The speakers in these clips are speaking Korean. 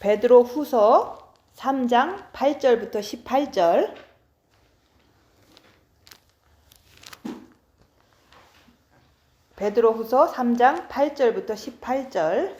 베드로 후서 3장 8절부터 18절. 베드로 후서 3장 8절부터 18절.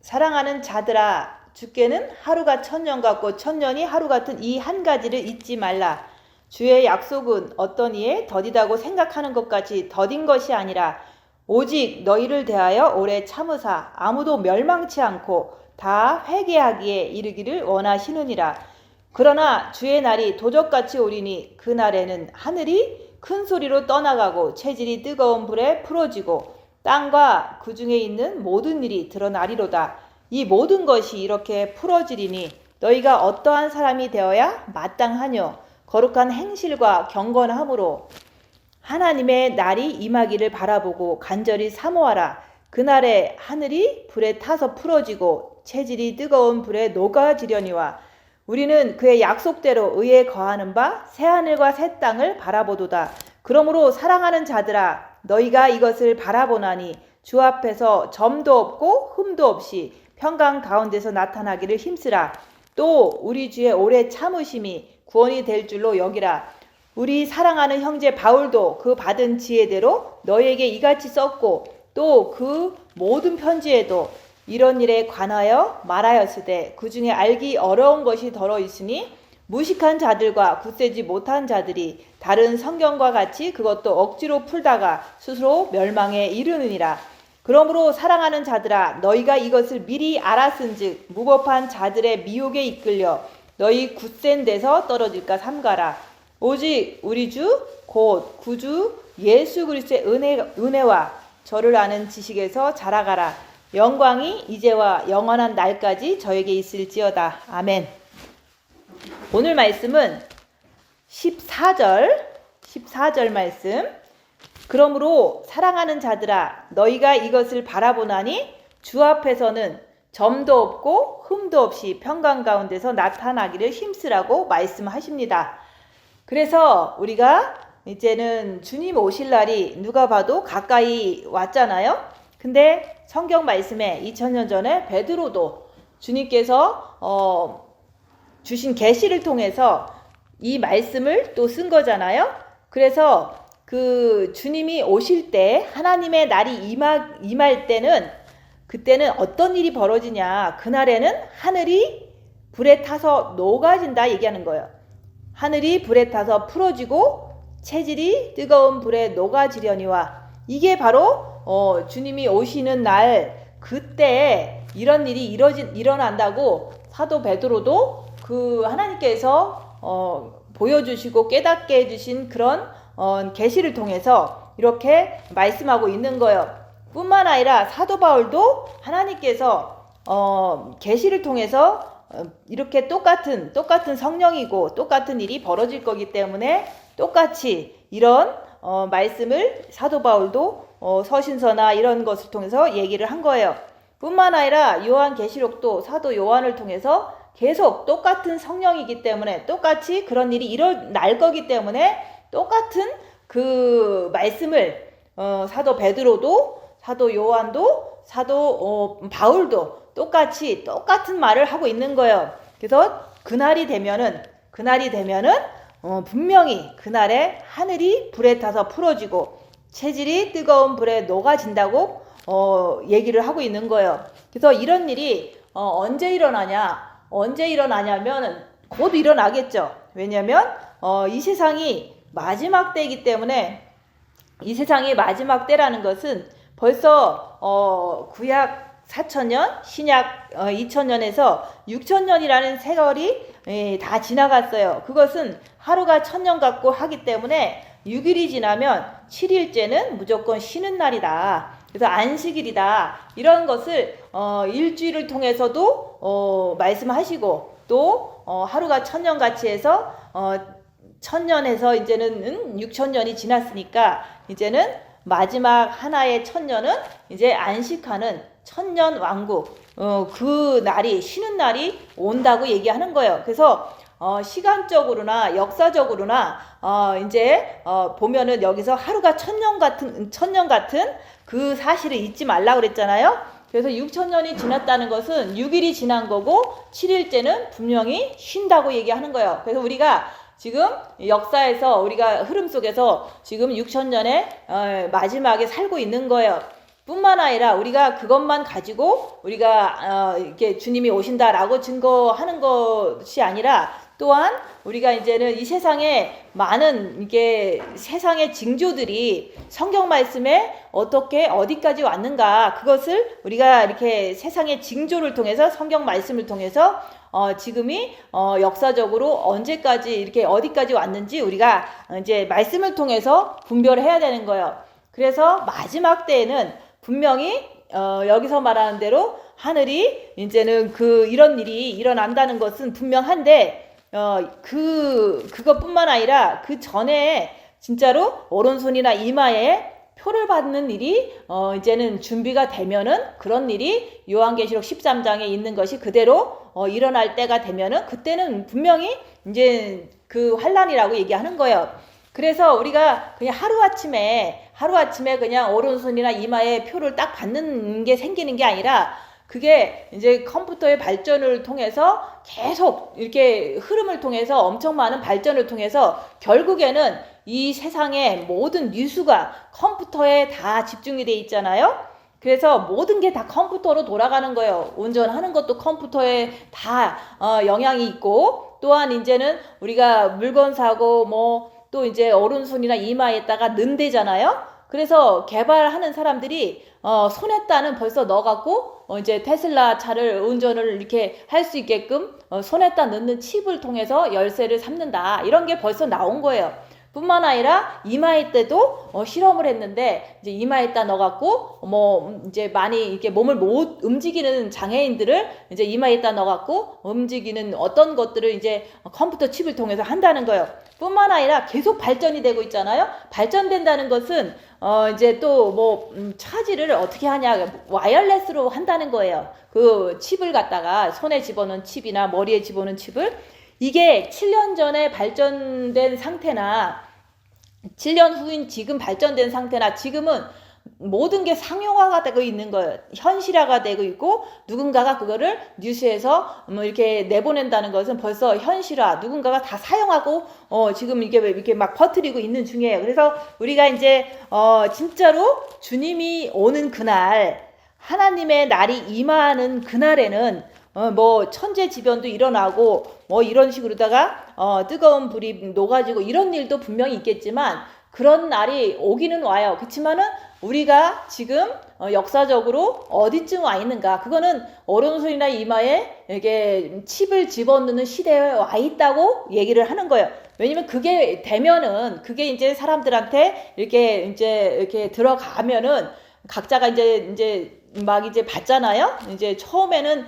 사랑하는 자들아, 주께는 하루가 천년 같고 천년이 하루 같은 이 한 가지를 잊지 말라. 주의 약속은 어떤 이에 더디다고 생각하는 것 같이 더딘 것이 아니라 오직 너희를 대하여 오래 참으사 아무도 멸망치 않고 다 회개하기에 이르기를 원하시느니라. 그러나 주의 날이 도적같이 오리니 그 날에는 하늘이 큰 소리로 떠나가고 체질이 뜨거운 불에 풀어지고 땅과 그 중에 있는 모든 일이 드러나리로다. 이 모든 것이 이렇게 풀어지리니 너희가 어떠한 사람이 되어야 마땅하뇨. 거룩한 행실과 경건함으로 하나님의 날이 임하기를 바라보고 간절히 사모하라. 그날에 하늘이 불에 타서 풀어지고 체질이 뜨거운 불에 녹아지려니와 우리는 그의 약속대로 의에 거하는 바 새하늘과 새 땅을 바라보도다. 그러므로 사랑하는 자들아, 너희가 이것을 바라보나니 주 앞에서 점도 없고 흠도 없이 평강 가운데서 나타나기를 힘쓰라. 또 우리 주의 오래 참으심이 구원이 될 줄로 여기라. 우리 사랑하는 형제 바울도 그 받은 지혜대로 너희에게 이같이 썼고 또 그 모든 편지에도 이런 일에 관하여 말하였으되 그 중에 알기 어려운 것이 더러 있으니 무식한 자들과 굳세지 못한 자들이 다른 성경과 같이 그것도 억지로 풀다가 스스로 멸망에 이르느니라. 그러므로 사랑하는 자들아, 너희가 이것을 미리 알았은즉 무법한 자들의 미혹에 이끌려 너희 굳센 데서 떨어질까 삼가라. 오직 우리 주 곧 구주 예수 그리스도의 은혜와 저를 아는 지식에서 자라가라. 영광이 이제와 영원한 날까지 저에게 있을지어다. 아멘. 오늘 말씀은 14절 말씀. 그러므로 사랑하는 자들아, 너희가 이것을 바라보나니 주 앞에서는 점도 없고 흠도 없이 평강 가운데서 나타나기를 힘쓰라고 말씀하십니다. 그래서 우리가 이제는 주님 오실 날이 누가 봐도 가까이 왔잖아요. 근데 성경 말씀에 2000년 전에 베드로도 주님께서 주신 계시를 통해서 이 말씀을 또 쓴 거잖아요. 그래서 그 주님이 오실 때 하나님의 날이 임할 때는 그때는 어떤 일이 벌어지냐. 그날에는 하늘이 불에 타서 녹아진다 얘기하는 거예요. 하늘이 불에 타서 풀어지고 체질이 뜨거운 불에 녹아지려니와 이게 바로 주님이 오시는 날 그때 이런 일이 일어난다고 사도 베드로도 그 하나님께서 보여주시고 깨닫게 해주신 그런 계시를 통해서 이렇게 말씀하고 있는 거예요. 뿐만 아니라 사도 바울도 하나님께서 계시를 통해서 이렇게 똑같은 성령이고 똑같은 일이 벌어질 거기 때문에 똑같이 이런 말씀을 사도 바울도 서신서나 이런 것을 통해서 얘기를 한 거예요. 뿐만 아니라 요한계시록도 사도 요한을 통해서 계속 똑같은 성령이기 때문에 똑같이 그런 일이 일어날 거기 때문에 똑같은 그 말씀을 사도 베드로도 사도 요한도 사도 바울도 똑같은 말을 하고 있는 거예요. 그래서 그날이 되면은 분명히 그날에 하늘이 불에 타서 풀어지고 체질이 뜨거운 불에 녹아진다고 얘기를 하고 있는 거예요. 그래서 이런 일이 언제 일어나냐면 곧 일어나겠죠. 왜냐하면 이 세상이 마지막 때이기 때문에 이 세상이 마지막 때라는 것은 벌써 구약 4000년, 신약 2000년에서 6000년이라는 세월이 다 지나갔어요. 그것은 하루가 1000년 같고 하기 때문에 6일이 지나면 7일째는 무조건 쉬는 날이다. 그래서 안식일이다. 이런 것을 일주일을 통해서도 말씀하시고 또 하루가 1000년 같이 해서 1000년에서 이제는 6000년이 지났으니까 이제는 마지막 하나의 1000년은 이제 안식하는 천년 왕국 그 날이 쉬는 날이 온다고 얘기하는 거예요. 그래서 시간적으로나 역사적으로나 이제 보면은 여기서 하루가 천년 같은 그 사실을 잊지 말라 그랬잖아요. 그래서 6천년이 지났다는 것은 6일이 지난 거고 7일째는 분명히 쉰다고 얘기하는 거예요. 그래서 우리가 지금 역사에서 우리가 흐름 속에서 지금 6천년의 마지막에 살고 있는 거예요. 뿐만 아니라 우리가 그것만 가지고 우리가 이렇게 주님이 오신다라고 증거하는 것이 아니라 또한 우리가 이제는 이 세상에 많은 이게 세상의 징조들이 성경 말씀에 어떻게 어디까지 왔는가 그것을 우리가 이렇게 세상의 징조를 통해서 성경 말씀을 통해서 지금이 역사적으로 언제까지 이렇게 어디까지 왔는지 우리가 이제 말씀을 통해서 분별해야 되는 거예요. 그래서 마지막 때에는 분명히 여기서 말하는 대로 하늘이 이제는 이런 일이 일어난다는 것은 분명한데 그것뿐만 아니라 그 전에 진짜로 오른손이나 이마에 표를 받는 일이 이제는 준비가 되면은 그런 일이 요한계시록 13장에 있는 것이 그대로 일어날 때가 되면은 그때는 분명히 이제 그 환란이라고 얘기하는 거예요. 그래서 우리가 그냥 하루아침에 그냥 오른손이나 이마에 표를 딱 받는 게 생기는 게 아니라 그게 이제 컴퓨터의 발전을 통해서 계속 이렇게 흐름을 통해서 엄청 많은 발전을 통해서 결국에는 이 세상의 모든 뉴스가 컴퓨터에 다 집중이 돼 있잖아요. 그래서 모든 게 다 컴퓨터로 돌아가는 거예요. 운전하는 것도 컴퓨터에 다 영향이 있고 또한 이제는 우리가 물건 사고 또 이제 오른손이나 이마에다가 넣는대잖아요. 그래서 개발하는 사람들이 손에다는 벌써 넣어갖고 이제 테슬라 차를 운전을 이렇게 할 수 있게끔 손에다 넣는 칩을 통해서 열쇠를 삼는다. 이런 게 벌써 나온 거예요. 뿐만 아니라 이마에 때도 실험을 했는데 이제 이마에다 넣어갖고 이제 많이 이렇게 몸을 못 움직이는 장애인들을 이제 이마에다 넣어갖고 움직이는 어떤 것들을 이제 컴퓨터 칩을 통해서 한다는 거예요. 뿐만 아니라 계속 발전이 되고 있잖아요. 발전된다는 것은 이제 또 차지를 어떻게 하냐 와이어리스로 한다는 거예요. 그 칩을 갖다가 손에 집어넣은 칩이나 머리에 집어넣은 칩을 이게 7년 전에 발전된 상태나 7년 후인 지금 발전된 상태나 지금은 모든 게 상용화가 되고 있는 거예요. 현실화가 되고 있고 누군가가 그거를 뉴스에서 이렇게 내보낸다는 것은 벌써 현실화, 누군가가 다 사용하고 지금 이렇게 막 퍼뜨리고 있는 중이에요. 그래서 우리가 이제 진짜로 주님이 오는 그날, 하나님의 날이 임하는 그날에는 천재지변도 일어나고 이런 식으로다가 뜨거운 불이 녹아지고 이런 일도 분명히 있겠지만 그런 날이 오기는 와요. 그렇지만은 우리가 지금 역사적으로 어디쯤 와 있는가, 그거는 오른손이나 이마에 이렇게 칩을 집어넣는 시대에 와 있다고 얘기를 하는 거예요. 왜냐면 그게 되면은 그게 이제 사람들한테 이렇게 들어가면은 각자가 이제 막 받잖아요. 이제 처음에는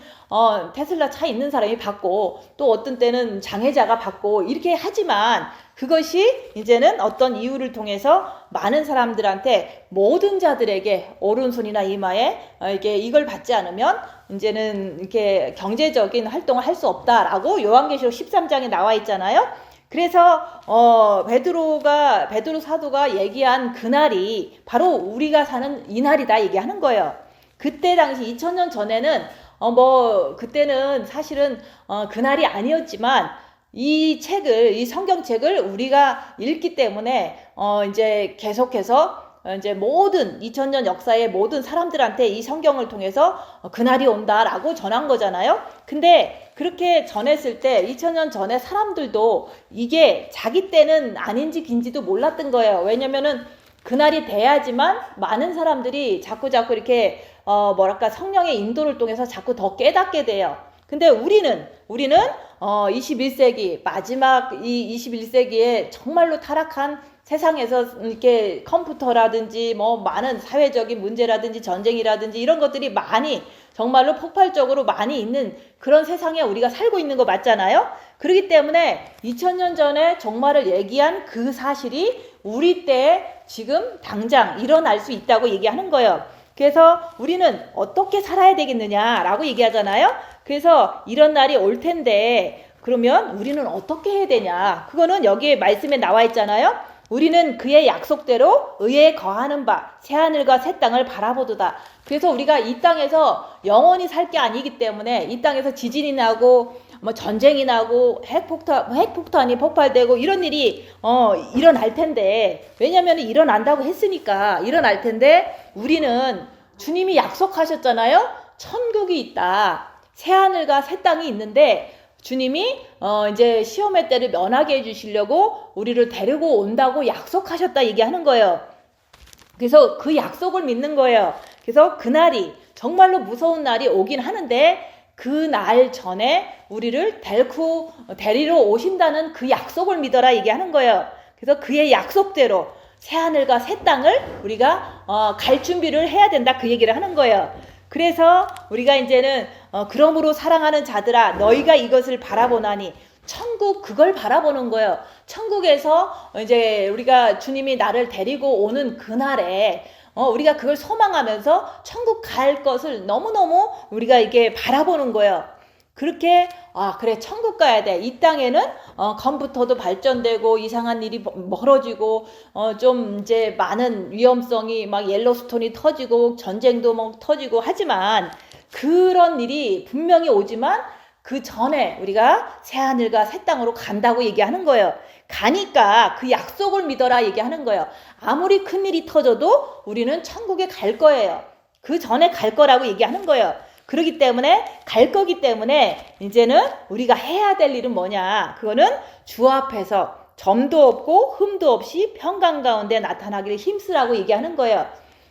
테슬라 차 있는 사람이 받고 또 어떤 때는 장애자가 받고 이렇게 하지만 그것이 이제는 어떤 이유를 통해서 많은 사람들한테 모든 자들에게 오른손이나 이마에 이걸 받지 않으면 이제는 이렇게 경제적인 활동을 할 수 없다라고 요한계시록 13장에 나와 있잖아요. 그래서 베드로 사도가 얘기한 그날이 바로 우리가 사는 이 날이다 얘기하는 거예요. 그때 당시 2000년 전에는 그때는 사실은 그날이 아니었지만 이 성경책을 우리가 읽기 때문에 이제 계속해서 이제 모든 2000년 역사의 모든 사람들한테 이 성경을 통해서 그날이 온다라고 전한 거잖아요. 근데 그렇게 전했을 때 2000년 전에 사람들도 이게 자기 때는 아닌지 긴지도 몰랐던 거예요. 왜냐면은 그날이 돼야지만 많은 사람들이 자꾸 이렇게 성령의 인도를 통해서 자꾸 더 깨닫게 돼요. 근데 우리는 21세기 마지막 이 21세기에 정말로 타락한 세상에서 이렇게 컴퓨터라든지 많은 사회적인 문제라든지 전쟁이라든지 이런 것들이 많이 정말로 폭발적으로 많이 있는 그런 세상에 우리가 살고 있는 거 맞잖아요. 그렇기 때문에 2000년 전에 종말을 얘기한 그 사실이 우리 때에 지금 당장 일어날 수 있다고 얘기하는 거예요. 그래서 우리는 어떻게 살아야 되겠느냐라고 얘기하잖아요. 그래서 이런 날이 올 텐데 그러면 우리는 어떻게 해야 되냐? 그거는 여기에 말씀에 나와 있잖아요. 우리는 그의 약속대로 의에 거하는 바 새하늘과 새 땅을 바라보도다. 그래서 우리가 이 땅에서 영원히 살 게 아니기 때문에 이 땅에서 지진이 나고 뭐 전쟁이 나고 핵폭탄이 폭발되고 이런 일이 일어날 텐데, 왜냐하면 일어난다고 했으니까 일어날 텐데, 우리는 주님이 약속하셨잖아요. 천국이 있다. 새하늘과 새 땅이 있는데 주님이 이제 시험의 때를 면하게 해주시려고 우리를 데리고 온다고 약속하셨다 얘기하는 거예요. 그래서 그 약속을 믿는 거예요. 그래서 그날이 정말로 무서운 날이 오긴 하는데 그 날 전에 우리를 데리러 오신다는 그 약속을 믿어라 얘기하는 거예요. 그래서 그의 약속대로 새하늘과 새 땅을 우리가 갈 준비를 해야 된다 그 얘기를 하는 거예요. 그래서 우리가 이제는 그러므로 사랑하는 자들아 너희가 이것을 바라보나니, 천국 그걸 바라보는 거예요. 천국에서 이제 우리가 주님이 나를 데리고 오는 그날에 우리가 그걸 소망하면서 천국 갈 것을 너무너무 우리가 이렇게 바라보는 거예요. 그렇게 그래 천국 가야 돼. 이 땅에는 컴퓨터도 발전되고 이상한 일이 벌어지고 좀 이제 많은 위험성이 막 옐로스톤이 터지고 전쟁도 막 터지고 하지만 그런 일이 분명히 오지만 그 전에 우리가 새하늘과 새 땅으로 간다고 얘기하는 거예요. 가니까 그 약속을 믿어라 얘기하는 거예요. 아무리 큰일이 터져도 우리는 천국에 갈 거예요. 그 전에 갈 거라고 얘기하는 거예요. 그렇기 때문에 갈 거기 때문에 이제는 우리가 해야 될 일은 뭐냐? 그거는 주 앞에서 점도 없고 흠도 없이 평강 가운데 나타나기를 힘쓰라고 얘기하는 거예요.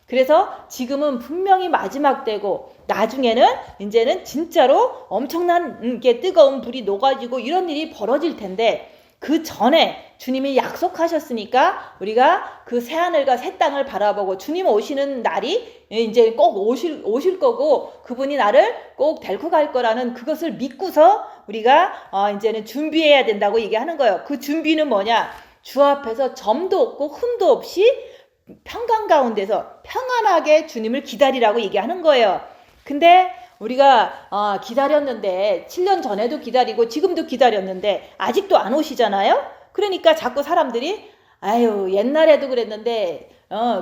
그래서 지금은 분명히 마지막 때고 나중에는 이제는 진짜로 엄청난 게 뜨거운 불이 녹아지고 이런 일이 벌어질 텐데, 그 전에 주님이 약속하셨으니까 우리가 그 새하늘과 새 땅을 바라보고 주님 오시는 날이 이제 꼭 오실 거고 그분이 나를 꼭 데리고 갈 거라는 그것을 믿고서 우리가 이제는 준비해야 된다고 얘기하는 거예요. 그 준비는 뭐냐? 주 앞에서 점도 없고 흠도 없이 평강 가운데서 평안하게 주님을 기다리라고 얘기하는 거예요. 근데 우리가 기다렸는데 7년 전에도 기다리고 지금도 기다렸는데 아직도 안 오시잖아요. 그러니까 자꾸 사람들이 아유 옛날에도 그랬는데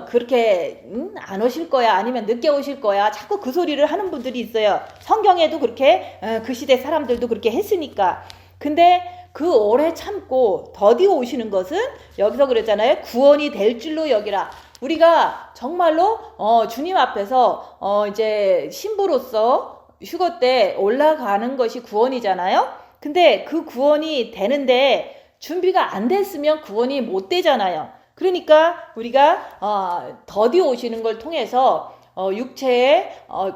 그렇게 안 오실 거야, 아니면 늦게 오실 거야, 자꾸 그 소리를 하는 분들이 있어요. 성경에도 그렇게 그 시대 사람들도 그렇게 했으니까. 근데 그 오래 참고 더디 오시는 것은 여기서 그랬잖아요. 구원이 될 줄로 여기라. 우리가 정말로 주님 앞에서 이제 신부로서 휴거 때 올라가는 것이 구원이잖아요. 근데 그 구원이 되는데 준비가 안 됐으면 구원이 못 되잖아요. 그러니까 우리가 더디 오시는 걸 통해서 육체의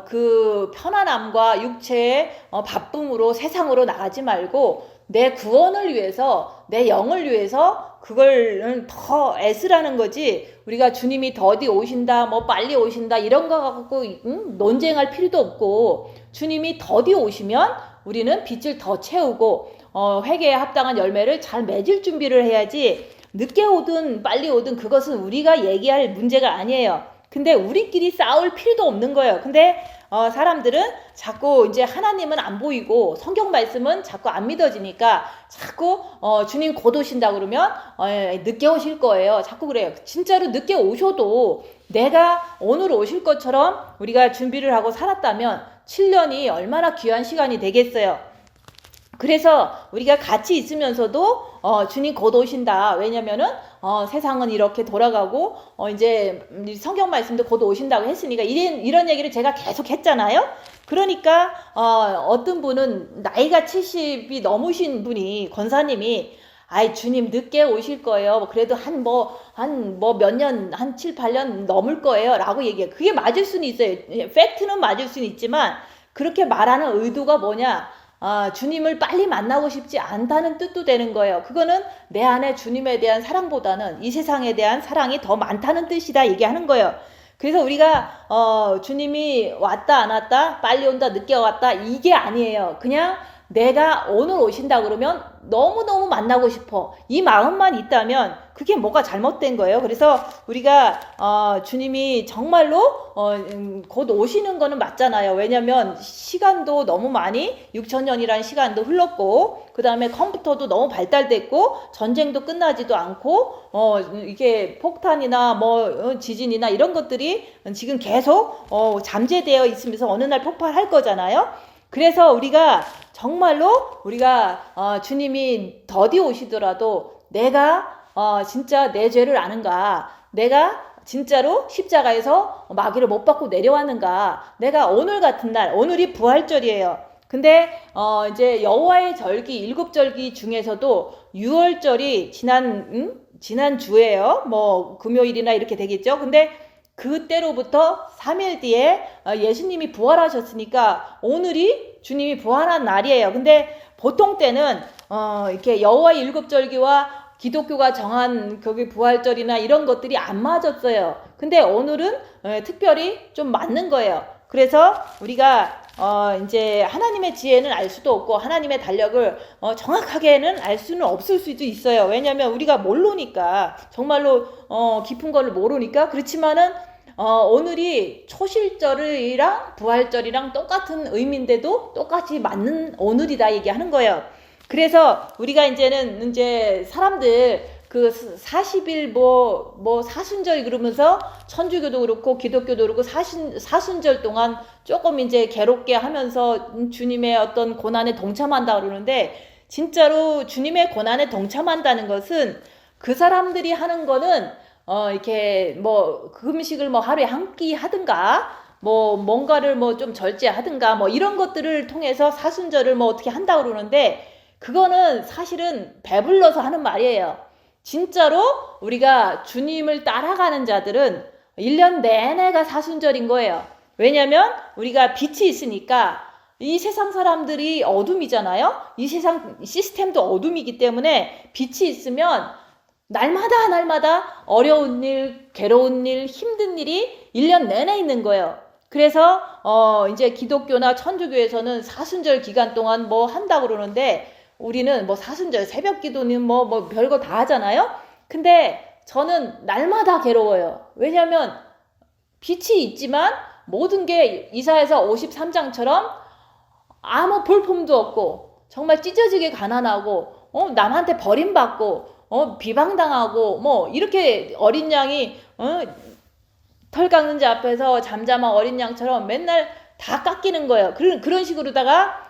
그 편안함과 육체의 바쁨으로 세상으로 나가지 말고 내 구원을 위해서, 내 영을 위해서 그걸 더 애쓰라는 거지. 우리가 주님이 더디 오신다, 뭐 빨리 오신다 이런 거 갖고 논쟁할 필요도 없고, 주님이 더디 오시면 우리는 빛을 더 채우고 회개에 합당한 열매를 잘 맺을 준비를 해야지, 늦게 오든 빨리 오든 그것은 우리가 얘기할 문제가 아니에요. 근데 우리끼리 싸울 필요도 없는 거예요. 근데 사람들은 자꾸 이제 하나님은 안 보이고 성경 말씀은 자꾸 안 믿어지니까 자꾸 주님 곧 오신다 그러면 늦게 오실 거예요. 자꾸 그래요. 진짜로 늦게 오셔도 내가 오늘 오실 것처럼 우리가 준비를 하고 살았다면 7년이 얼마나 귀한 시간이 되겠어요. 그래서 우리가 같이 있으면서도 주님 곧 오신다. 왜냐면은 세상은 이렇게 돌아가고 이제 성경 말씀도 곧 오신다고 했으니까 이런 얘기를 제가 계속 했잖아요. 그러니까 어떤 분은 나이가 70이 넘으신 분이, 권사님이 아이 주님 늦게 오실 거예요. 그래도 한 몇 년, 한 7, 8년 넘을 거예요. 라고 얘기해요. 그게 맞을 수는 있어요. 팩트는 맞을 수는 있지만 그렇게 말하는 의도가 뭐냐? 주님을 빨리 만나고 싶지 않다는 뜻도 되는 거예요. 그거는 내 안에 주님에 대한 사랑보다는 이 세상에 대한 사랑이 더 많다는 뜻이다 얘기하는 거예요. 그래서 우리가 주님이 왔다 안 왔다, 빨리 온다 늦게 왔다 이게 아니에요. 그냥 내가 오늘 오신다 그러면 너무너무 만나고 싶어. 이 마음만 있다면 그게 뭐가 잘못된 거예요. 그래서 우리가 주님이 정말로 곧 오시는 거는 맞잖아요. 왜냐면 시간도 너무 많이 6,000년이라는 시간도 흘렀고, 그 다음에 컴퓨터도 너무 발달됐고, 전쟁도 끝나지도 않고, 이게 폭탄이나 지진이나 이런 것들이 지금 계속 잠재되어 있으면서 어느 날 폭발할 거잖아요. 그래서 우리가 정말로 주님이 더디 오시더라도 내가 진짜 내 죄를 아는가, 내가 진짜로 십자가에서 마귀를 못 받고 내려왔는가, 내가 오늘 같은 날, 오늘이 부활절이에요. 근데 이제 여호와의 절기 7절기 중에서도 6월절이 지난 주예요. 금요일이나 이렇게 되겠죠. 근데 그때로부터 3일 뒤에 예수님이 부활하셨으니까 오늘이 주님이 부활한 날이에요. 근데 보통 때는 이렇게 여호와의 7절기와 기독교가 정한 거기 부활절이나 이런 것들이 안 맞았어요. 근데 오늘은 특별히 좀 맞는 거예요. 그래서 우리가 이제 하나님의 지혜는 알 수도 없고 하나님의 달력을 정확하게는 알 수는 없을 수도 있어요. 왜냐하면 우리가 모르니까, 정말로 깊은 거를 모르니까. 그렇지만은 오늘이 초실절이랑 부활절이랑 똑같은 의미인데도 똑같이 맞는 오늘이다 얘기하는 거예요. 그래서 우리가 이제는 사람들 그 40일 사순절 그러면서 천주교도 그렇고 기독교도 그렇고 사순절 동안 조금 이제 괴롭게 하면서 주님의 어떤 고난에 동참한다 그러는데, 진짜로 주님의 고난에 동참한다는 것은 그 사람들이 하는 거는 이렇게 금식을 하루에 한 끼 하든가 뭔가를 좀 절제하든가 이런 것들을 통해서 사순절을 어떻게 한다 그러는데, 그거는 사실은 배불러서 하는 말이에요. 진짜로 우리가 주님을 따라가는 자들은 1년 내내가 사순절인 거예요. 왜냐면 우리가 빛이 있으니까. 이 세상 사람들이 어둠이잖아요. 이 세상 시스템도 어둠이기 때문에 빛이 있으면 날마다 어려운 일, 괴로운 일, 힘든 일이 1년 내내 있는 거예요. 그래서 이제 기독교나 천주교에서는 사순절 기간 동안 한다고 그러는데, 우리는 사순절 새벽 기도는 별거 다 하잖아요. 근데 저는 날마다 괴로워요. 왜냐면 빛이 있지만 모든 게 이사야서 53장처럼 아무 볼품도 없고, 정말 찢어지게 가난하고, 남한테 버림받고, 비방당하고, 이렇게 어린 양이 털 깎는 자 앞에서 잠잠한 어린 양처럼 맨날 다 깎이는 거예요. 그런 식으로다가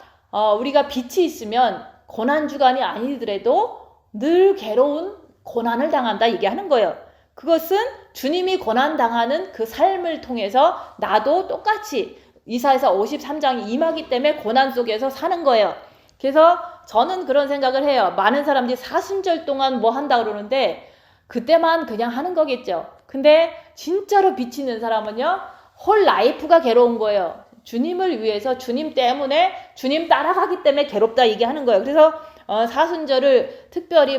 우리가 빛이 있으면 고난주간이 아니더라도 늘 괴로운 고난을 당한다 얘기하는 거예요. 그것은 주님이 고난당하는 그 삶을 통해서 나도 똑같이 이사야서 53장이 임하기 때문에 고난 속에서 사는 거예요. 그래서 저는 그런 생각을 해요. 많은 사람들이 사순절 동안 한다 그러는데 그때만 그냥 하는 거겠죠. 근데 진짜로 빛이 있는 사람은요, 홀 라이프가 괴로운 거예요. 주님을 위해서, 주님 때문에, 주님 따라가기 때문에 괴롭다 얘기하는 거예요. 그래서 사순절을 특별히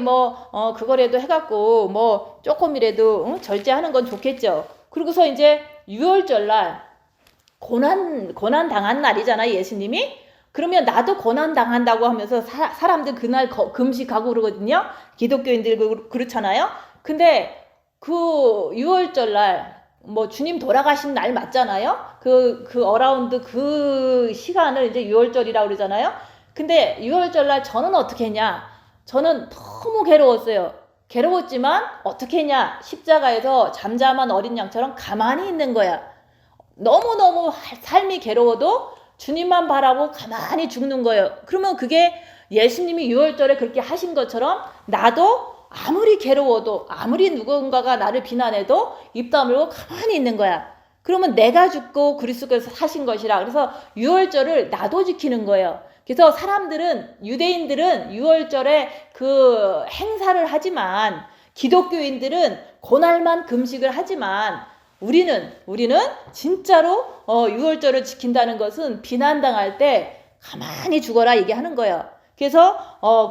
그거라도 해갖고 조금이라도 절제하는 건 좋겠죠. 그리고서 이제 6월절날 고난 당한 날이잖아요, 예수님이. 그러면 나도 고난 당한다고 하면서 사람들 그날 금식하고 그러거든요. 기독교인들 그렇잖아요. 근데 그 6월절날 주님 돌아가신 날 맞잖아요. 그 어라운드 그 시간을 이제 6월절이라고 그러잖아요. 근데 6월절날 저는 어떻게 했냐? 저는 너무 괴로웠어요. 괴로웠지만 어떻게 했냐? 십자가에서 잠잠한 어린 양처럼 가만히 있는 거야. 너무너무 삶이 괴로워도 주님만 바라고 가만히 죽는 거예요. 그러면 그게 예수님이 6월절에 그렇게 하신 것처럼 나도 아무리 괴로워도, 아무리 누군가가 나를 비난해도 입 다물고 가만히 있는 거야. 그러면 내가 죽고 그리스도께서 사신 것이라. 그래서 6월절을 나도 지키는 거예요. 그래서 유대인들은 6월절에 그 행사를 하지만, 기독교인들은 그날만 금식을 하지만, 우리는 진짜로 6월절을 지킨다는 것은 비난당할 때 가만히 죽어라 얘기하는 거예요. 그래서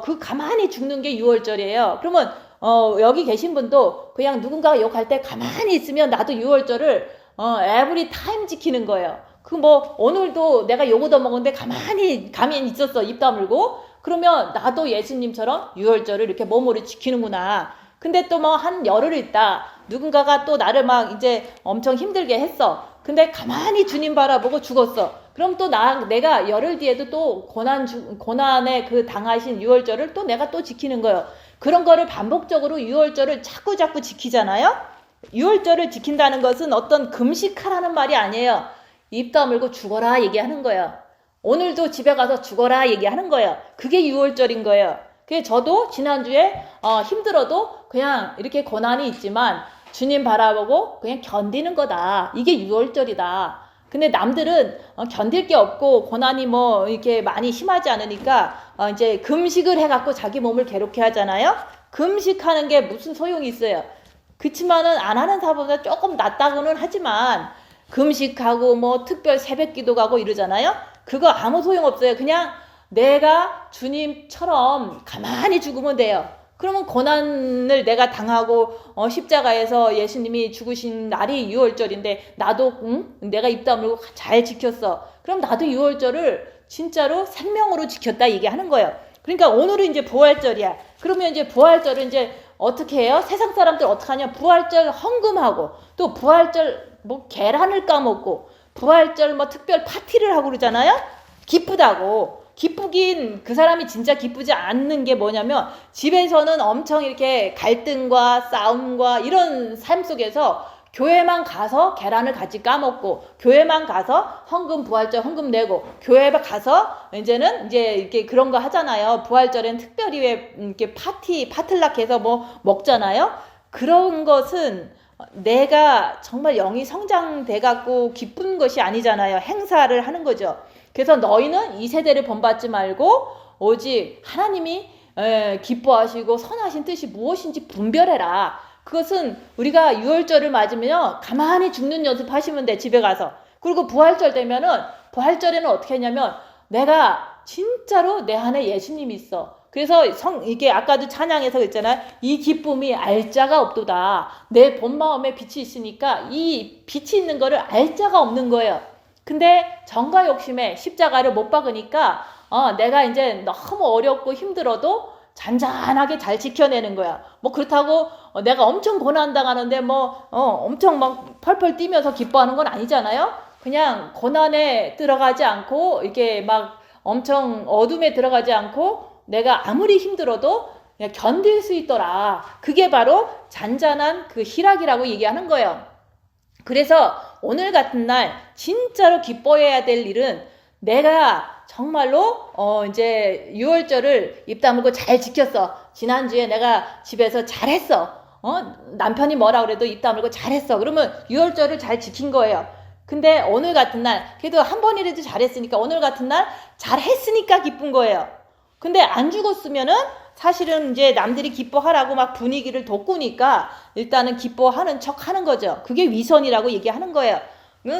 그 가만히 죽는 게 6월절이에요. 그러면 여기 계신 분도 그냥 누군가가 욕할 때 가만히 있으면 나도 6월절을 every time 지키는 거예요. 그 뭐 오늘도 내가 요거 더 먹었는데 가만히 있었어. 입 다물고. 그러면 나도 예수님처럼 유월절을 이렇게 몸으로 지키는구나. 근데 또 뭐 한 열흘 있다. 누군가가 또 나를 막 이제 엄청 힘들게 했어. 근데 가만히 주님 바라보고 죽었어. 그럼 또 내가 열흘 뒤에도 또 고난에 그 당하신 유월절을 또 내가 또 지키는 거예요. 그런 거를 반복적으로 유월절을 자꾸 지키잖아요. 유월절을 지킨다는 것은 어떤 금식하라는 말이 아니에요. 입 다물고 죽어라 얘기하는 거예요. 오늘도 집에 가서 죽어라 얘기하는 거예요. 그게 유월절인 거예요. 그게 저도 지난주에 힘들어도 그냥 이렇게 고난이 있지만 주님 바라보고 그냥 견디는 거다. 이게 유월절이다. 근데 남들은 견딜 게 없고 고난이 뭐 이렇게 많이 심하지 않으니까 이제 금식을 해갖고 자기 몸을 괴롭게 하잖아요. 금식하는 게 무슨 소용이 있어요. 그치만은 안 하는 사람보다 조금 낫다고는 하지만 금식하고 뭐 특별 새벽기도 가고 이러잖아요. 그거 아무 소용없어요. 그냥 내가 주님처럼 가만히 죽으면 돼요. 그러면 고난을 내가 당하고 십자가에서 예수님이 죽으신 날이 유월절인데 나도 내가 입 다물고 잘 지켰어. 그럼 나도 유월절을 진짜로 생명으로 지켰다 얘기하는 거예요. 그러니까 오늘은 이제 부활절이야. 그러면 이제 부활절은 이제 어떻게 해요? 세상 사람들 어떻게 하냐? 부활절 헌금하고 또 부활절 뭐 계란을 까먹고 부활절 뭐 특별 파티를 하고 그러잖아요. 기쁘다고. 기쁘긴 그 사람이 진짜 기쁘지 않는 게 뭐냐면 집에서는 엄청 이렇게 갈등과 싸움과 이런 삶 속에서 교회만 가서 계란을 같이 까먹고 교회만 가서 헌금 부활절 헌금 내고 교회 가서 이제는 이제 이렇게 그런 거 하잖아요. 부활절엔 특별히 왜 이렇게 파틀락 해서 뭐 먹잖아요. 그런 것은 내가 정말 영이 성장돼 갖고 기쁜 것이 아니잖아요. 행사를 하는 거죠. 그래서 너희는 이 세대를 본받지 말고 오직 하나님이 기뻐하시고 선하신 뜻이 무엇인지 분별해라. 그것은 우리가 유월절을 맞으면 가만히 죽는 연습하시면 돼. 집에 가서. 그리고 부활절 되면은 부활절에는 어떻게 하냐면 내가 진짜로 내 안에 예수님이 있어. 그래서 이게 아까도 찬양에서 있잖아요. 이 기쁨이 알 자가 없도다. 내 본 마음에 빛이 있으니까 이 빛이 있는 거를 알 자가 없는 거예요. 근데 정과 욕심에 십자가를 못 박으니까 내가 이제 너무 어렵고 힘들어도 잔잔하게 잘 지켜내는 거야. 뭐 그렇다고 내가 엄청 고난당하는데 뭐 엄청 막 펄펄 뛰면서 기뻐하는 건 아니잖아요. 그냥 고난에 들어가지 않고 이렇게 막 엄청 어둠에 들어가지 않고 내가 아무리 힘들어도 그냥 견딜 수 있더라. 그게 바로 잔잔한 그 희락이라고 얘기하는 거예요. 그래서 오늘 같은 날 진짜로 기뻐해야 될 일은 내가 정말로 이제 유월절을 입 다물고 잘 지켰어. 지난주에 내가 집에서 잘했어. 남편이 뭐라 그래도 입 다물고 잘했어. 그러면 유월절을 잘 지킨 거예요. 근데 오늘 같은 날 그래도 한 번이라도 잘했으니까 오늘 같은 날 잘했으니까 기쁜 거예요. 근데 안 죽었으면은 사실은 이제 남들이 기뻐하라고 막 분위기를 돋구니까 일단은 기뻐하는 척 하는 거죠. 그게 위선이라고 얘기하는 거예요.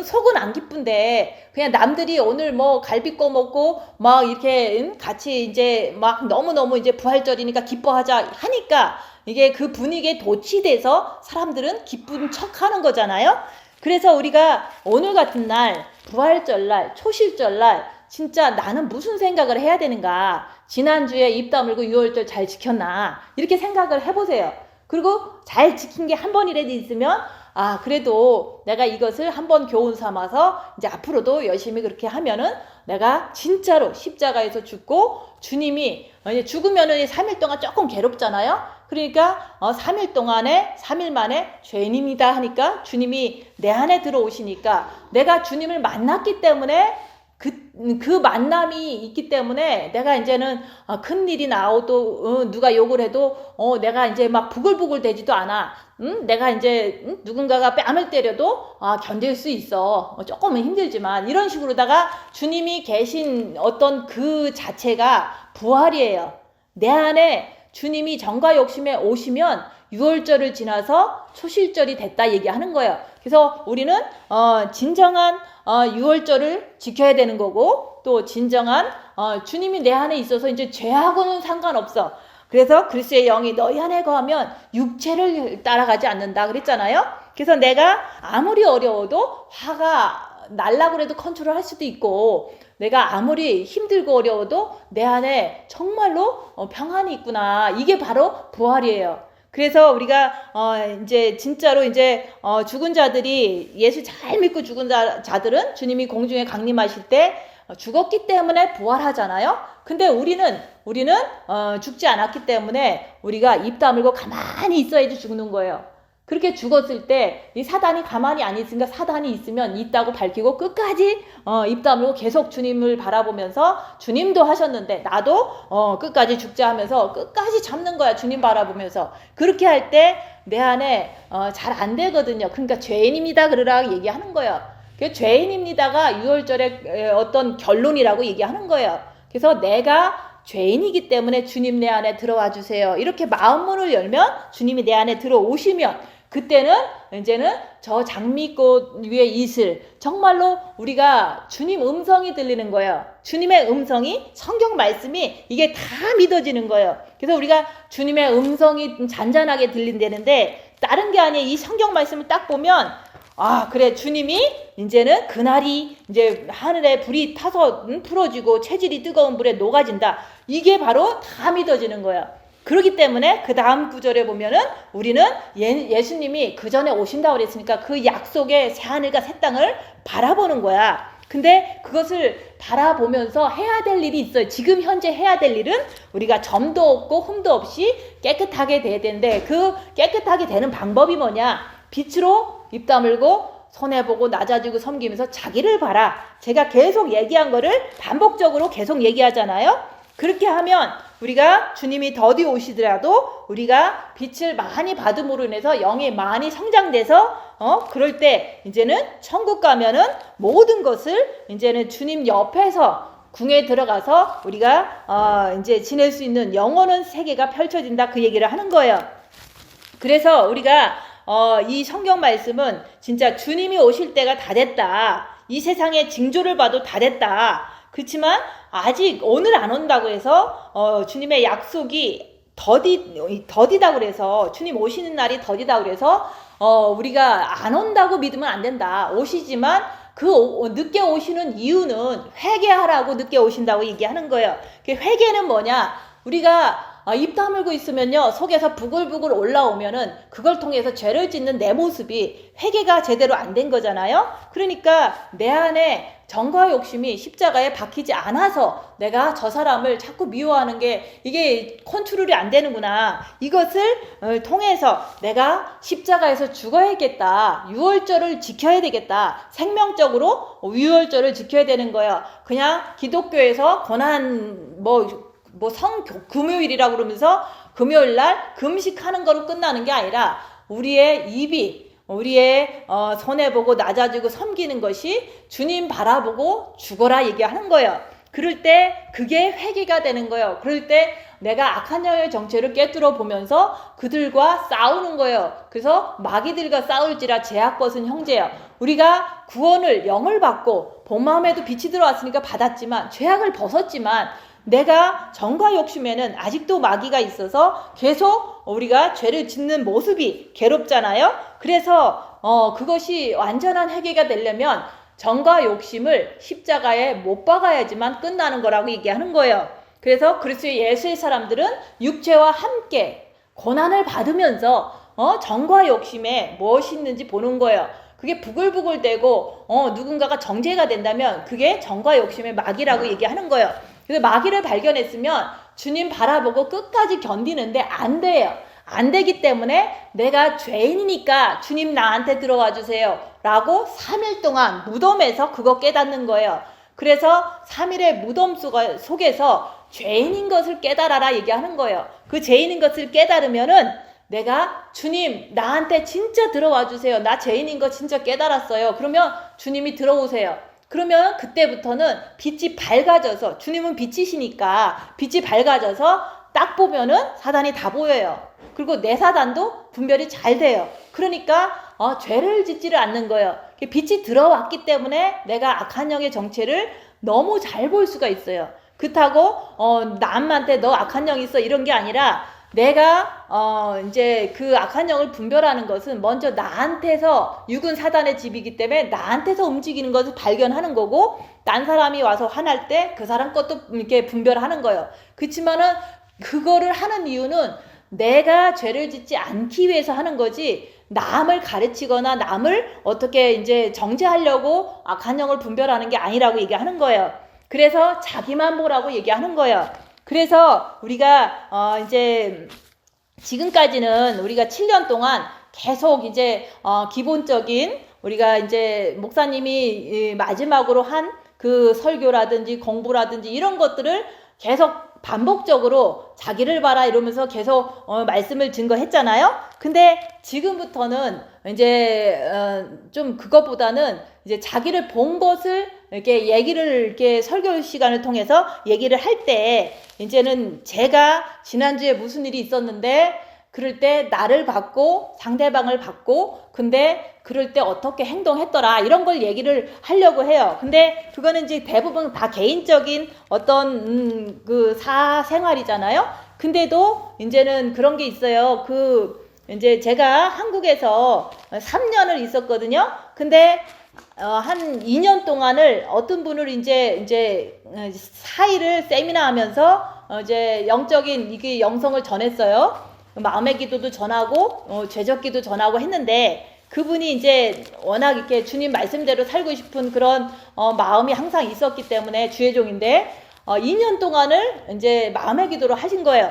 속은 안 기쁜데 그냥 남들이 오늘 뭐 갈비 구워 먹고 막 이렇게 같이 이제 막 너무너무 이제 부활절이니까 기뻐하자 하니까 이게 그 분위기에 도취돼서 사람들은 기쁜 척 하는 거잖아요. 그래서 우리가 오늘 같은 날 부활절날 초실절날 진짜 나는 무슨 생각을 해야 되는가. 지난주에 입 다물고 유월절 잘 지켰나 이렇게 생각을 해보세요. 그리고 잘 지킨 게 한 번이라도 있으면 그래도 내가 이것을 한번 교훈 삼아서 이제 앞으로도 열심히 그렇게 하면은 내가 진짜로 십자가에서 죽고 주님이 이제 죽으면은 3일 동안 조금 괴롭잖아요. 그러니까 3일 동안에 3일 만에 죄인입니다 하니까 주님이 내 안에 들어오시니까 내가 주님을 만났기 때문에 그 만남이 있기 때문에 내가 이제는 큰일이 나오도 누가 욕을 해도 내가 이제 막 부글부글 되지도 않아. 내가 이제 누군가가 뺨을 때려도 견딜 수 있어. 조금은 힘들지만 이런 식으로다가 주님이 계신 어떤 그 자체가 부활이에요. 내 안에 주님이 정과 욕심에 오시면 유월절을 지나서 초실절이 됐다 얘기하는 거예요. 그래서 우리는 진정한 유월절을 지켜야 되는 거고 또 진정한 주님이 내 안에 있어서 이제 죄하고는 상관없어. 그래서 그리스도의 영이 너희 안에 거하면 육체를 따라가지 않는다 그랬잖아요. 그래서 내가 아무리 어려워도 화가 날라고 해도 컨트롤 할 수도 있고, 내가 아무리 힘들고 어려워도 내 안에 정말로 평안이 있구나. 이게 바로 부활이에요. 그래서 우리가 이제 진짜로 이제 죽은 자들이, 예수 잘 믿고 죽은 자들은 주님이 공중에 강림하실 때 죽었기 때문에 부활하잖아요. 근데 우리는 죽지 않았기 때문에 우리가 입 다물고 가만히 있어야지 죽는 거예요. 그렇게 죽었을 때 이 사단이 가만히 안 있으니까, 사단이 있으면 있다고 밝히고 끝까지 입 다물고 계속 주님을 바라보면서, 주님도 하셨는데 나도 끝까지 죽자 하면서 끝까지 참는 거야. 주님 바라보면서. 그렇게 할 때 내 안에 잘 안 되거든요. 그러니까 죄인입니다 그러라 얘기하는 거예요. 그 죄인입니다가 6월절의 어떤 결론이라고 얘기하는 거예요. 그래서 내가 죄인이기 때문에 주님 내 안에 들어와 주세요. 이렇게 마음문을 열면, 주님이 내 안에 들어오시면, 그때는 이제는 저 장미꽃 위에 이슬, 정말로 우리가 주님 음성이 들리는 거예요. 주님의 음성이, 성경 말씀이 이게 다 믿어지는 거예요. 그래서 우리가 주님의 음성이 잔잔하게 들린다는데 다른 게 아니에요. 이 성경 말씀을 딱 보면, 아, 그래, 주님이 이제는 그날이 이제 하늘에 불이 타서 풀어지고 체질이 뜨거운 불에 녹아진다. 이게 바로 다 믿어지는 거예요. 그렇기 때문에 그 다음 구절에 보면은 우리는 예수님이 그 전에 오신다고 그랬으니까 그 약속의 새하늘과 새 땅을 바라보는 거야. 근데 그것을 바라보면서 해야 될 일이 있어요. 지금 현재 해야 될 일은 우리가 점도 없고 흠도 없이 깨끗하게 돼야 되는데, 그 깨끗하게 되는 방법이 뭐냐? 빛으로 입 다물고 손해보고 낮아지고 섬기면서 자기를 봐라. 제가 계속 얘기한 거를 반복적으로 계속 얘기하잖아요. 그렇게 하면 우리가 주님이 더디 오시더라도 우리가 빛을 많이 받음으로 인해서 영이 많이 성장돼서 그럴 때 이제는 천국 가면은 모든 것을 이제는 주님 옆에서 궁에 들어가서 우리가 이제 지낼 수 있는 영원한 세계가 펼쳐진다, 그 얘기를 하는 거예요. 그래서 우리가 이 성경 말씀은 진짜 주님이 오실 때가 다 됐다. 이 세상의 징조를 봐도 다 됐다. 그렇지만 아직 오늘 안 온다고 해서 주님의 약속이 더디다 그래서, 주님 오시는 날이 더디다 그래서 우리가 안 온다고 믿으면 안 된다. 오시지만 그 늦게 오시는 이유는 회개하라고 늦게 오신다고 얘기하는 거예요. 그 회개는 뭐냐? 우리가 입 다물고 있으면요, 속에서 부글부글 올라오면은 그걸 통해서 죄를 짓는 내 모습이 회개가 제대로 안 된 거잖아요. 그러니까 내 안에 정과 욕심이 십자가에 박히지 않아서 내가 저 사람을 자꾸 미워하는 게 이게 컨트롤이 안 되는구나. 이것을 통해서 내가 십자가에서 죽어야겠다. 유월절을 지켜야 되겠다. 생명적으로 유월절을 지켜야 되는 거예요. 그냥 기독교에서 권한 금요일이라고 그러면서 금요일날 금식하는 거로 끝나는 게 아니라 우리의 입이, 우리의 손해보고 낮아지고 섬기는 것이 주님 바라보고 죽어라 얘기하는 거예요. 그럴 때 그게 회개가 되는 거예요. 그럴 때 내가 악한 영의 정체를 깨뚫어 보면서 그들과 싸우는 거예요. 그래서 마귀들과 싸울지라 죄악 벗은 형제여. 우리가 구원을, 영을 받고 본 마음에도 빛이 들어왔으니까 받았지만, 죄악을 벗었지만 내가 정과 욕심에는 아직도 마귀가 있어서 계속 우리가 죄를 짓는 모습이 괴롭잖아요. 그래서 그것이 완전한 회개가 되려면 정과 욕심을 십자가에 못 박아야지만 끝나는 거라고 얘기하는 거예요. 그래서 그리스도 예수의 사람들은 육체와 함께 고난을 받으면서 정과 욕심에 무엇이 있는지 보는 거예요. 그게 부글부글 되고 누군가가 정죄가 된다면 그게 정과 욕심의 마귀라고 얘기하는 거예요. 그래서 마귀를 발견했으면 주님 바라보고 끝까지 견디는데 안 돼요. 안 되기 때문에 내가 죄인이니까 주님 나한테 들어와 주세요 라고 3일 동안 무덤에서 그거 깨닫는 거예요. 그래서 3일의 무덤 속에서 죄인인 것을 깨달아라 얘기하는 거예요. 그 죄인인 것을 깨달으면은 내가 주님 나한테 진짜 들어와 주세요. 나 죄인인 거 진짜 깨달았어요. 그러면 주님이 들어오세요. 그러면 그때부터는 빛이 밝아져서, 주님은 빛이시니까 빛이 밝아져서 딱 보면은 사단이 다 보여요. 그리고 내 사단도 분별이 잘 돼요. 그러니까 죄를 짓지를 않는 거예요. 빛이 들어왔기 때문에 내가 악한 영의 정체를 너무 잘 볼 수가 있어요. 그렇다고 남한테 너 악한 영 있어 이런 게 아니라 내가 이제 그 악한 영을 분별하는 것은 먼저 나한테서 육은 사단의 집이기 때문에 나한테서 움직이는 것을 발견하는 거고, 딴 사람이 와서 화날 때 그 사람 것도 이렇게 분별하는 거예요. 그렇지만은 그거를 하는 이유는 내가 죄를 짓지 않기 위해서 하는 거지, 남을 가르치거나 남을 어떻게 이제 정죄하려고 악한 영을 분별하는 게 아니라고 얘기하는 거예요. 그래서 자기만 보라고 얘기하는 거예요. 그래서 우리가 이제 지금까지는 우리가 7년 동안 계속 이제 기본적인 우리가 이제 목사님이 마지막으로 한 그 설교라든지 공부라든지 이런 것들을 계속 반복적으로 자기를 봐라 이러면서 계속 말씀을 증거했잖아요. 근데 지금부터는 이제 좀 그것보다는 이제 자기를 본 것을 이렇게 얘기를 이렇게 설교 시간을 통해서 얘기를 할 때, 이제는 제가 지난주에 무슨 일이 있었는데 그럴 때 나를 봤고 상대방을 봤고, 근데 그럴 때 어떻게 행동했더라 이런 걸 얘기를 하려고 해요. 근데 그거는 이제 대부분 다 개인적인 어떤 그 사생활이잖아요. 근데도 이제는 그런 게 있어요. 그 이제 제가 한국에서 3년을 있었거든요. 근데 한 2년 동안을 어떤 분을 이제 사이를 세미나 하면서 이제 영적인 이게 영성을 전했어요. 마음의 기도도 전하고 죄적 기도 전하고 했는데, 그분이 이제 워낙 이렇게 주님 말씀대로 살고 싶은 그런 마음이 항상 있었기 때문에 주의 종인데 2년 동안을 이제 마음의 기도를 하신 거예요.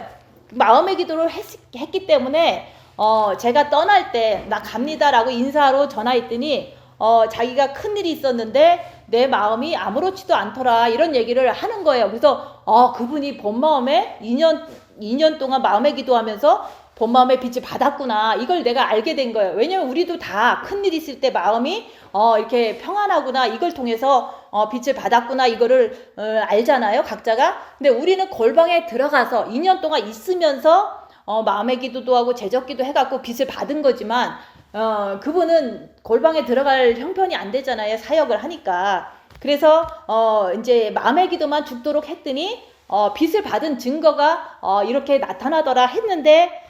마음의 기도를 했기 때문에 제가 떠날 때 나 갑니다라고 인사로 전화했더니 자기가 큰일이 있었는데 내 마음이 아무렇지도 않더라 이런 얘기를 하는 거예요. 그래서 그분이 본 마음에 2년 동안 마음의 기도하면서 본 마음의 빛을 받았구나, 이걸 내가 알게 된 거예요. 왜냐면 우리도 다 큰일 있을 때 마음이 이렇게 평안하구나, 이걸 통해서 빛을 받았구나, 이거를 알잖아요, 각자가. 근데 우리는 골방에 들어가서 2년 동안 있으면서 마음의 기도도 하고 제적 기도 해갖고 빛을 받은 거지만 그분은 골방에 들어갈 형편이 안 되잖아요, 사역을 하니까. 그래서 이제 마음의 기도만 죽도록 했더니 빛을 받은 증거가 이렇게 나타나더라 했는데,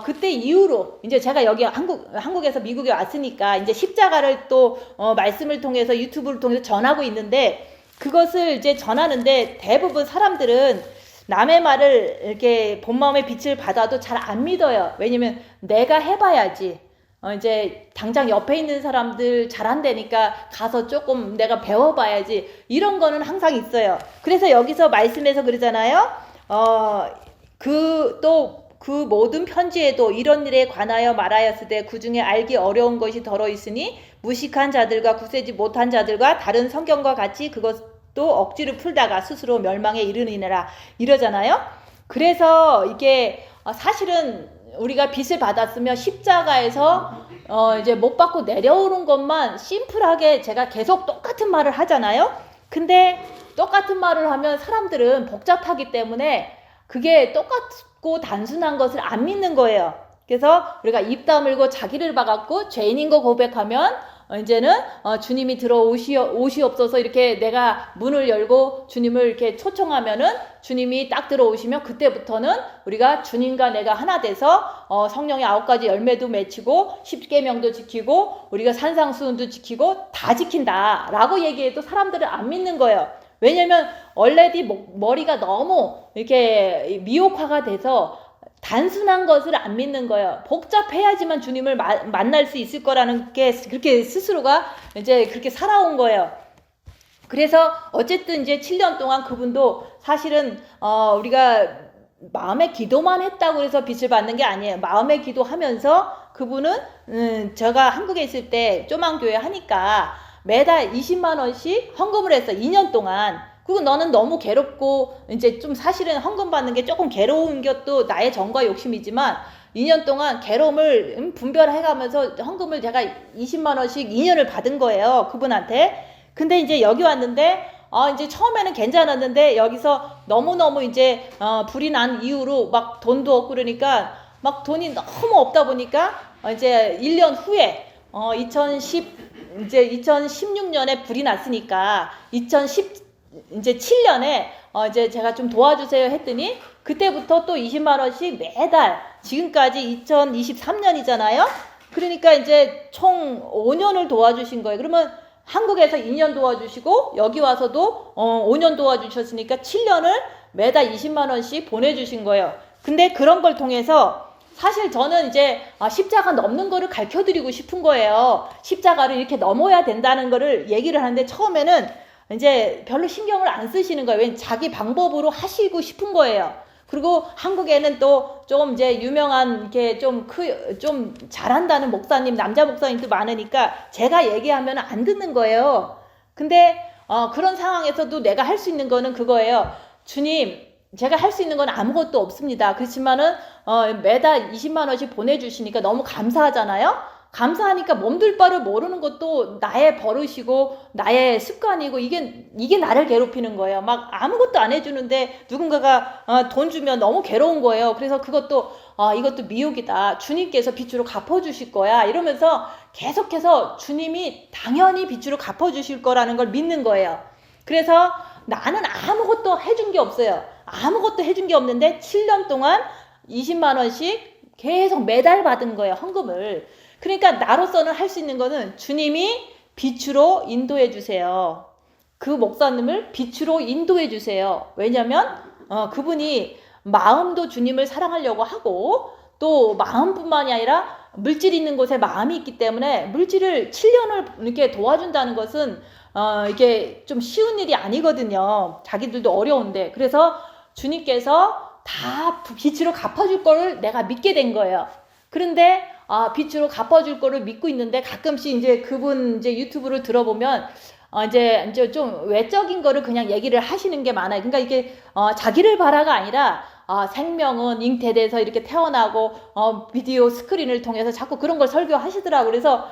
그때 이후로 이제 제가 여기 한국에서 미국에 왔으니까 이제 십자가를 또 말씀을 통해서 유튜브를 통해서 전하고 있는데, 그것을 이제 전하는데 대부분 사람들은 남의 말을 이렇게 본 마음의 빛을 받아도 잘 안 믿어요. 왜냐면 내가 해봐야지. 이제 당장 옆에 있는 사람들 잘한다니까 가서 조금 내가 배워봐야지, 이런 거는 항상 있어요. 그래서 여기서 말씀에서 그러잖아요. 그 모든 편지에도 이런 일에 관하여 말하였으되 그 중에 알기 어려운 것이 덜어 있으니 무식한 자들과 굳세지 못한 자들과 다른 성경과 같이 그것도 억지로 풀다가 스스로 멸망에 이르느니라 이러잖아요. 그래서 이게 사실은 우리가 빛을 받았으면 십자가에서 이제 못 받고 내려오는 것만 심플하게 제가 계속 똑같은 말을 하잖아요. 근데 똑같은 말을 하면 사람들은 복잡하기 때문에 그게 똑같고 단순한 것을 안 믿는 거예요. 그래서 우리가 입 다물고 자기를 봐갖고 죄인인 거 고백하면 이제는 주님이 들어오시옵소서 이렇게 내가 문을 열고 주님을 이렇게 초청하면은 주님이 딱 들어오시면 그때부터는 우리가 주님과 내가 하나 돼서 성령의 9가지 열매도 맺히고 10계명도 지키고 우리가 산상수훈도 지키고 다 지킨다라고 얘기해도 사람들은 안 믿는 거예요. 왜냐면 얼레디 머리가 너무 이렇게 미혹화가 돼서 단순한 것을 안 믿는 거예요. 복잡해야지만 주님을 만날 수 있을 거라는 게 그렇게 스스로가 이제 그렇게 살아온 거예요. 그래서 어쨌든 이제 7년 동안 그분도 사실은 우리가 마음의 기도만 했다고 해서 빛을 받는 게 아니에요. 마음의 기도하면서 그분은 제가 한국에 있을 때 쪼망교회 하니까 매달 20만 원씩 헌금을 했어. 2년 동안. 그리고 너는 너무 괴롭고 이제 좀 사실은 헌금 받는 게 조금 괴로운 것도 나의 정과 욕심이지만 2년 동안 괴로움을 분별해가면서 헌금을 제가 20만 원씩 2년을 받은 거예요. 그분한테. 근데 이제 여기 왔는데 이제 처음에는 괜찮았는데 여기서 너무너무 이제 불이 난 이후로 막 돈도 없고 그러니까 막 돈이 너무 없다 보니까 이제 1년 후에 2016년에 불이 났으니까 2017년에 이제 제가 좀 도와주세요 했더니 그때부터 또 20만 원씩 매달 지금까지 2023년이잖아요. 그러니까 이제 총 5년을 도와주신 거예요. 그러면 한국에서 2년 도와주시고 여기 와서도 5년 도와주셨으니까 7년을 매달 20만 원씩 보내주신 거예요. 근데 그런 걸 통해서 사실 저는 이제 십자가 넘는 거를 가르쳐드리고 싶은 거예요. 십자가를 이렇게 넘어야 된다는 거를 얘기를 하는데 처음에는 이제 별로 신경을 안 쓰시는 거예요. 왜냐면 자기 방법으로 하시고 싶은 거예요. 그리고 한국에는 또 좀 이제 유명한 이렇게 좀 잘한다는 목사님, 남자 목사님도 많으니까 제가 얘기하면 안 듣는 거예요. 근데 그런 상황에서도 내가 할 수 있는 거는 그거예요. 주님, 제가 할 수 있는 건 아무것도 없습니다. 그렇지만은 매달 20만 원씩 보내주시니까 너무 감사하잖아요. 감사하니까 몸둘 바를 모르는 것도 나의 버릇이고 나의 습관이고 이게 나를 괴롭히는 거예요. 막 아무것도 안 해주는데 누군가가 돈 주면 너무 괴로운 거예요. 그래서 그것도 이것도 미혹이다. 주님께서 빚으로 갚아주실 거야. 이러면서 계속해서 주님이 당연히 빚으로 갚아주실 거라는 걸 믿는 거예요. 그래서 나는 아무것도 해준 게 없어요. 아무것도 해준 게 없는데 7년 동안 20만 원씩 계속 매달 받은 거예요. 헌금을. 그러니까 나로서는 할 수 있는 거는 주님이 빛으로 인도해 주세요. 그 목사님을 빛으로 인도해 주세요. 왜냐면 그분이 마음도 주님을 사랑하려고 하고 또 마음뿐만이 아니라 물질 있는 곳에 마음이 있기 때문에 물질을 7년을 이렇게 도와준다는 것은 이게 좀 쉬운 일이 아니거든요. 자기들도 어려운데. 그래서 주님께서 다 빛으로 갚아줄 거를 내가 믿게 된 거예요. 그런데 빛으로 갚아줄 거를 믿고 있는데 가끔씩 이제 그분 이제 유튜브를 들어보면 이제 좀 외적인 거를 그냥 얘기를 하시는 게 많아요. 그러니까 이게 자기를 바라가 아니라 생명은 잉태돼서 이렇게 태어나고 비디오 스크린을 통해서 자꾸 그런 걸 설교하시더라고요. 그래서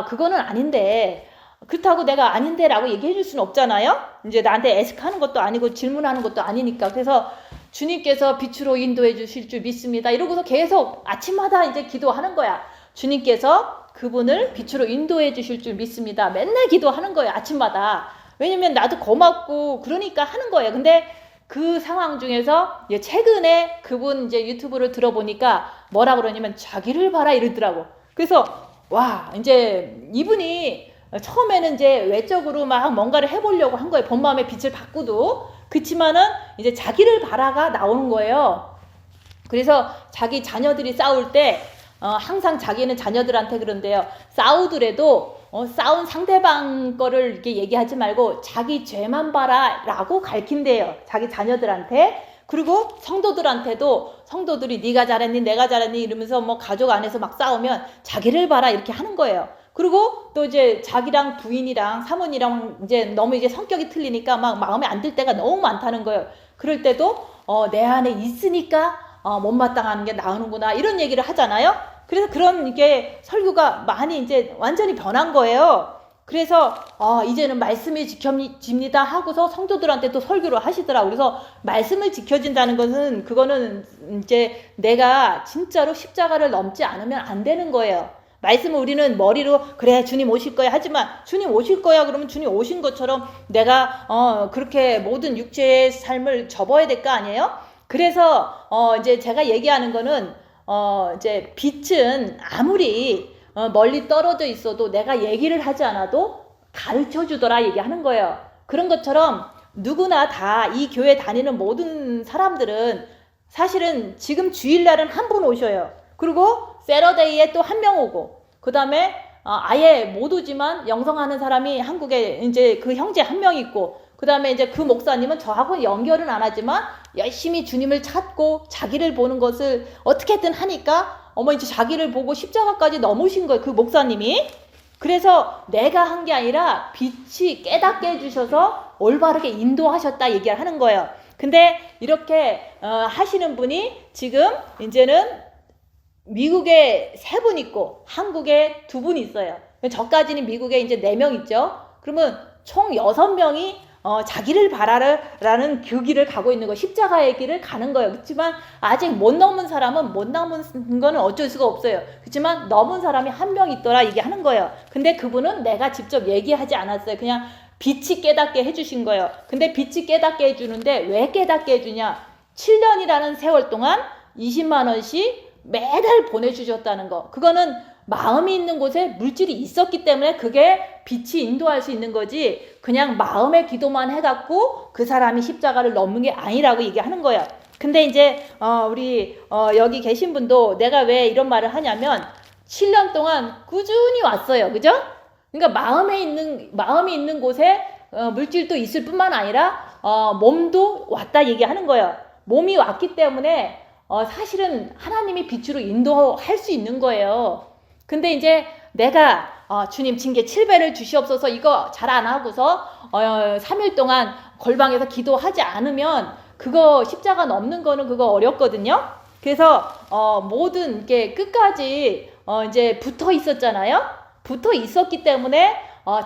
그거는 아닌데 그렇다고 내가 아닌데 라고 얘기해 줄 수는 없잖아요. 이제 나한테 애식하는 것도 아니고 질문하는 것도 아니니까. 그래서 주님께서 빛으로 인도해 주실 줄 믿습니다. 이러고서 계속 아침마다 이제 기도하는 거야. 주님께서 그분을 빛으로 인도해 주실 줄 믿습니다. 맨날 기도하는 거예요. 아침마다. 왜냐면 나도 고맙고 그러니까 하는 거예요. 근데 그 상황 중에서 최근에 그분 이제 유튜브를 들어보니까 뭐라 그러냐면 자기를 봐라 이러더라고. 그래서 와 이제 이분이 처음에는 이제 외적으로 막 뭔가를 해보려고 한 거예요. 본 마음의 빛을 받고도. 그치만은 이제 자기를 바라가 나오는 거예요. 그래서 자기 자녀들이 싸울 때 항상 자기는 자녀들한테 그런데요. 싸우더라도 싸운 상대방 거를 이렇게 얘기하지 말고 자기 죄만 봐라 라고 가르친대요. 자기 자녀들한테. 그리고 성도들한테도 성도들이 네가 잘했니 내가 잘했니 이러면서 뭐 가족 안에서 막 싸우면 자기를 봐라 이렇게 하는 거예요. 그리고 또 이제 자기랑 부인이랑 사모님이랑 이제 너무 이제 성격이 틀리니까 막 마음에 안 들 때가 너무 많다는 거예요. 그럴 때도 내 안에 있으니까 못마땅하는 게 나오는구나 이런 얘기를 하잖아요. 그래서 그런 이게 설교가 많이 이제 완전히 변한 거예요. 그래서 이제는 말씀이 지켜집니다 하고서 성도들한테 또 설교를 하시더라고요. 그래서 말씀을 지켜진다는 것은 그거는 이제 내가 진짜로 십자가를 넘지 않으면 안 되는 거예요. 말씀을 우리는 머리로 그래 주님 오실 거야 하지만 주님 오실 거야 그러면 주님 오신 것처럼 내가 그렇게 모든 육체의 삶을 접어야 될 거 아니에요? 그래서 이제 제가 얘기하는 거는 이제 빛은 아무리 멀리 떨어져 있어도 내가 얘기를 하지 않아도 가르쳐 주더라 얘기하는 거예요. 그런 것처럼 누구나 다 이 교회 다니는 모든 사람들은 사실은 지금 주일날은 한 분 오셔요. 그리고 세러데이에 또 한 명 오고 그 다음에 아예 못 오지만 영성하는 사람이 한국에 이제 그 형제 한 명 있고 그 다음에 이제 그 목사님은 저하고 연결은 안 하지만 열심히 주님을 찾고 자기를 보는 것을 어떻게든 하니까 이제 자기를 보고 십자가까지 넘으신 거예요. 그 목사님이. 그래서 내가 한 게 아니라 빛이 깨닫게 해주셔서 올바르게 인도하셨다 얘기를 하는 거예요. 근데 이렇게 하시는 분이 지금 이제는 미국에 3분 있고 한국에 2분 있어요. 저까지는 미국에 이제 4명 있죠. 그러면 총 6명이 자기를 바라라는 그 길을 가고 있는 거, 십자가의 길을 가는 거예요. 그렇지만 아직 못 넘은 사람은 못 넘은 거는 어쩔 수가 없어요. 그렇지만 넘은 사람이 한 명 있더라 얘기하는 거예요. 근데 그분은 내가 직접 얘기하지 않았어요. 그냥 빛이 깨닫게 해주신 거예요. 근데 빛이 깨닫게 해주는데 왜 깨닫게 해주냐? 7년이라는 세월 동안 20만 원씩 매달 보내주셨다는 거. 그거는 마음이 있는 곳에 물질이 있었기 때문에 그게 빛이 인도할 수 있는 거지, 그냥 마음의 기도만 해갖고 그 사람이 십자가를 넘는 게 아니라고 얘기하는 거예요. 근데 이제 우리 여기 계신 분도 내가 왜 이런 말을 하냐면 7년 동안 꾸준히 왔어요. 그죠? 그러니까 마음이 있는 곳에 물질도 있을 뿐만 아니라 몸도 왔다 얘기하는 거예요. 몸이 왔기 때문에 사실은 하나님이 빛으로 인도할 수 있는 거예요. 근데 이제 내가 주님 징계 7배를 주시옵소서 이거 잘 안 하고서 3일 동안 골방에서 기도하지 않으면 그거 십자가 넘는 거는 그거 어렵거든요. 그래서 모든 게 끝까지 이제 붙어 있었잖아요. 붙어 있었기 때문에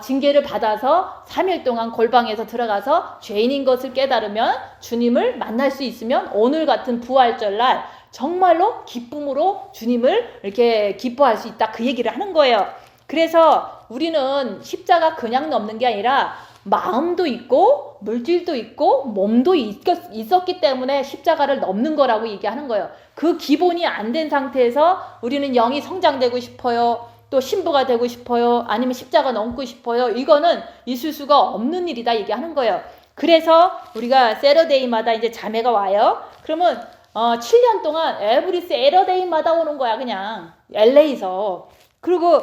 징계를 받아서 3일 동안 골방에서 들어가서 죄인인 것을 깨달으면 주님을 만날 수 있으면 오늘 같은 부활절 날 정말로 기쁨으로 주님을 이렇게 기뻐할 수 있다, 그 얘기를 하는 거예요. 그래서 우리는 십자가 그냥 넘는 게 아니라 마음도 있고 물질도 있고 몸도 있었기 때문에 십자가를 넘는 거라고 얘기하는 거예요. 그 기본이 안 된 상태에서 우리는 영이 성장되고 싶어요, 또 신부가 되고 싶어요, 아니면 십자가 넘고 싶어요, 이거는 있을 수가 없는 일이다 얘기하는 거예요. 그래서 우리가 세러데이마다 이제 자매가 와요. 그러면 7년 동안 에브리 세러데이마다 오는 거야, 그냥 LA에서. 그리고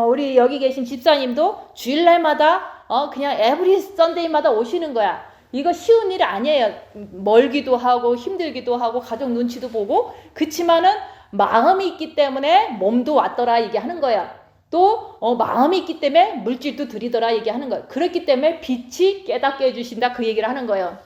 우리 여기 계신 집사님도 주일날마다 그냥 에브리 선데이마다 오시는 거야. 이거 쉬운 일 아니에요. 멀기도 하고 힘들기도 하고 가족 눈치도 보고. 그치만은 마음이 있기 때문에 몸도 왔더라 얘기하는 거야. 또 마음이 있기 때문에 물질도 드리더라 얘기하는 거야. 그렇기 때문에 빛이 깨닫게 해주신다, 그 얘기를 하는 거예요.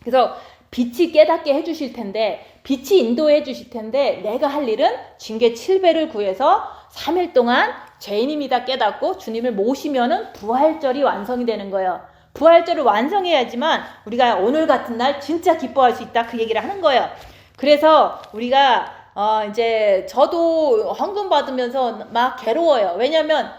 그래서 빛이 깨닫게 해주실 텐데, 빛이 인도해 주실 텐데, 내가 할 일은 징계 7배를 구해서 3일 동안 죄인입니다 깨닫고 주님을 모시면은 부활절이 완성이 되는 거예요. 부활절을 완성해야지만 우리가 오늘 같은 날 진짜 기뻐할 수 있다, 그 얘기를 하는 거예요. 그래서 우리가 이제 저도 헌금 받으면서 막 괴로워요. 왜냐면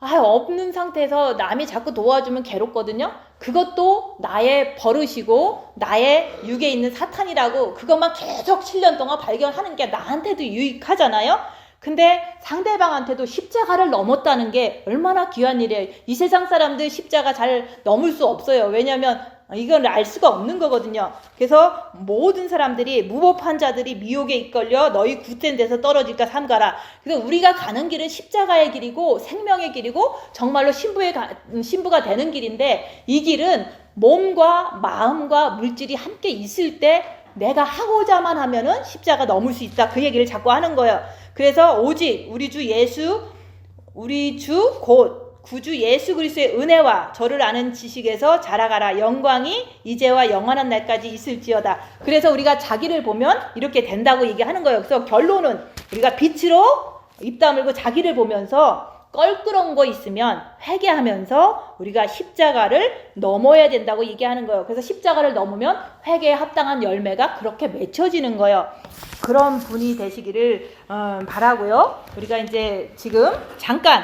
없는 상태에서 남이 자꾸 도와주면 괴롭거든요. 그것도 나의 버릇이고 나의 육에 있는 사탄이라고 그것만 계속 7년 동안 발견하는 게 나한테도 유익하잖아요. 근데 상대방한테도 십자가를 넘었다는 게 얼마나 귀한 일이에요. 이 세상 사람들 십자가 잘 넘을 수 없어요. 왜냐면 이건 알 수가 없는 거거든요. 그래서 모든 사람들이, 무법한 자들이 미혹에 이끌려 너희 굳센 데서 떨어질까 삼가라. 그래서 우리가 가는 길은 십자가의 길이고 생명의 길이고 정말로 신부가 되는 길인데, 이 길은 몸과 마음과 물질이 함께 있을 때 내가 하고자만 하면은 십자가 넘을 수 있다, 그 얘기를 자꾸 하는 거예요. 그래서 오직 우리 주 예수, 우리 주 곧 구주 예수 그리스도의 은혜와 저를 아는 지식에서 자라가라. 영광이 이제와 영원한 날까지 있을지어다. 그래서 우리가 자기를 보면 이렇게 된다고 얘기하는 거예요. 그래서 결론은 우리가 빛으로 입 다물고 자기를 보면서 껄끄러운 거 있으면 회개하면서 우리가 십자가를 넘어야 된다고 얘기하는 거예요. 그래서 십자가를 넘으면 회개에 합당한 열매가 그렇게 맺혀지는 거예요. 그런 분이 되시기를 바라고요. 우리가 이제 지금 잠깐